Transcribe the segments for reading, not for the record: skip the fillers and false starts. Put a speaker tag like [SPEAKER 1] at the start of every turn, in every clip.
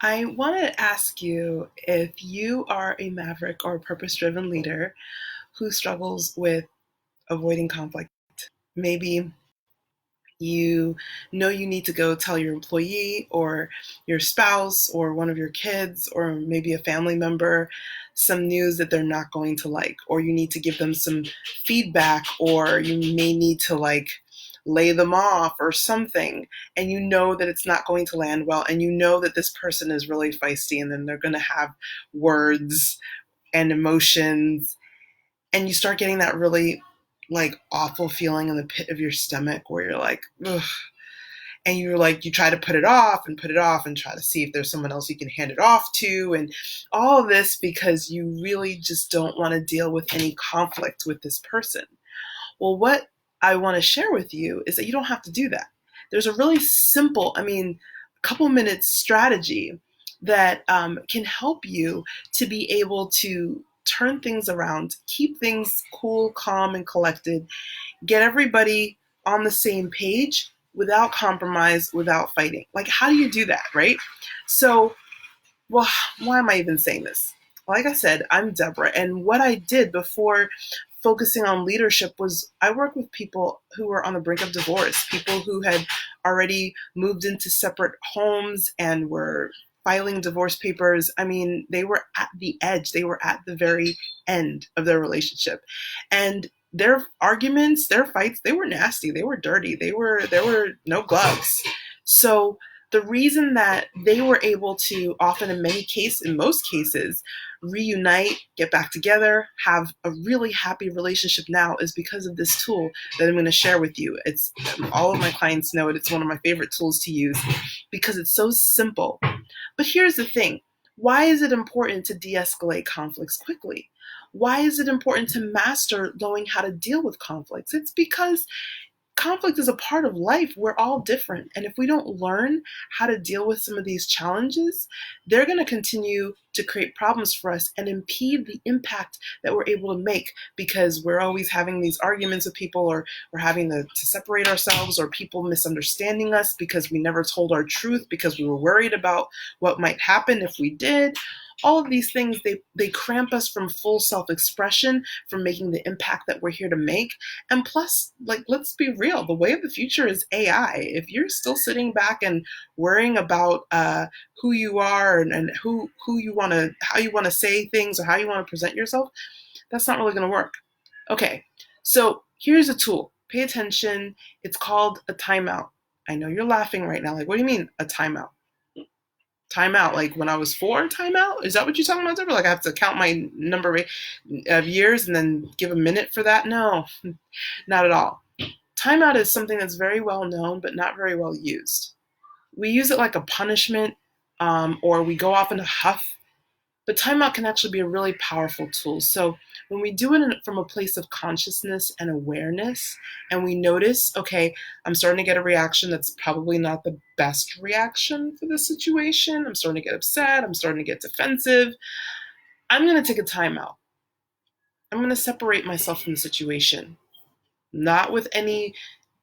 [SPEAKER 1] I want to ask you if you are a maverick or purpose driven leader who struggles with avoiding conflict. Maybe you know you need to go tell your employee or your spouse or one of your kids or maybe a family member some news that they're not going to like, or you need to give them some feedback, or you may need to lay them off or something, and you know that it's not going to land well, and you know that this person is really feisty and then they're going to have words and emotions, and you start getting that really awful feeling in the pit of your stomach where you're like, ugh. And you're like, you try to put it off and put it off and try to see if there's someone else you can hand it off to, and all of this because you really just don't want to deal with any conflict with this person. Well, what I want to share with you is that you don't have to do that. There's a really simple, couple minutes strategy that can help you to be able to turn things around, keep things cool, calm, and collected, get everybody on the same page without compromise, without fighting. Like, how do you do that, right? So, well, why am I even saying this? Like I said, I'm Deborah, and what I did before focusing on leadership was I worked with people who were on the brink of divorce, people who had already moved into separate homes and were filing divorce papers. I mean, they were at the edge, they were at the very end of their relationship. And their arguments, their fights, they were nasty, they were dirty, there were no gloves. So the reason that they were able to often in most cases, reunite, get back together, have a really happy relationship now is because of this tool that I'm going to share with you. It's all of my clients know it. It's one of my favorite tools to use because it's so simple. But here's the thing. Why is it important to de-escalate conflicts quickly? Why is it important to master knowing how to deal with conflicts? It's because conflict is a part of life. We're all different. And if we don't learn how to deal with some of these challenges, they're going to continue to create problems for us and impede the impact that we're able to make because we're always having these arguments with people, or we're having to separate ourselves, or people misunderstanding us because we never told our truth because we were worried about what might happen if we did. All of these things, they cramp us from full self-expression, from making the impact that we're here to make. And plus, let's be real, the way of the future is AI. If you're still sitting back and worrying about who you are and who you want to, how you want to say things or how you want to present yourself, that's not really going to work. Okay, so here's a tool. Pay attention. It's called a timeout. I know you're laughing right now. Like, what do you mean a timeout? Timeout, like when I was four, timeout? Is that what you're talking about, Deborah? Like I have to count my number of years and then give a minute for that? No, not at all. Timeout is something that's very well known, but not very well used. We use it like a punishment, or we go off in a huff. But timeout can actually be a really powerful tool. So when we do it from a place of consciousness and awareness, and we notice, okay, I'm starting to get a reaction that's probably not the best reaction for the situation. I'm starting to get upset. I'm starting to get defensive. I'm going to take a timeout. I'm going to separate myself from the situation, not with any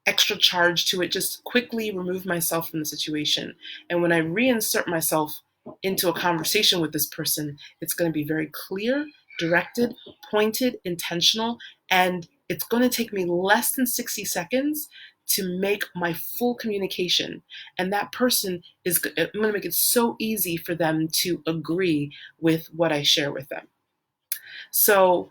[SPEAKER 1] extra charge to it, just quickly remove myself from the situation. And when I reinsert myself into a conversation with this person, it's going to be very clear, directed, pointed, intentional, and it's going to take me less than 60 seconds to make my full communication. And that person I'm going to make it so easy for them to agree with what I share with them. So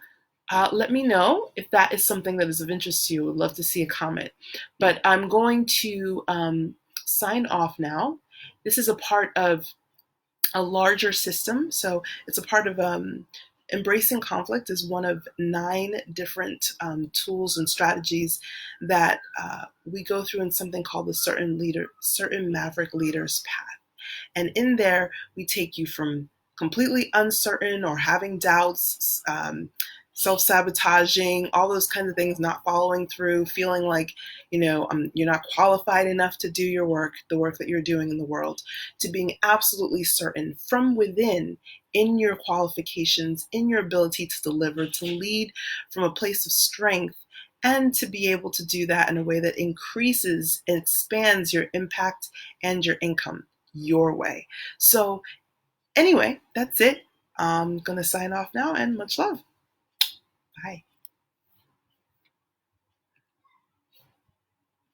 [SPEAKER 1] let me know if that is something that is of interest to you. Would love to see a comment. But I'm going to sign off now. This is a part of a larger system. So it's a part of embracing conflict is one of 9 different tools and strategies that we go through in something called the certain Maverick Leaders Path. And in there, we take you from completely uncertain or having doubts, self-sabotaging, all those kinds of things, not following through, feeling like, you're not qualified enough to do your work, the work that you're doing in the world, to being absolutely certain from within in your qualifications, in your ability to deliver, to lead from a place of strength, and to be able to do that in a way that increases and expands your impact and your income. your way. So, anyway, that's it. I'm going to sign off now and much love. Bye.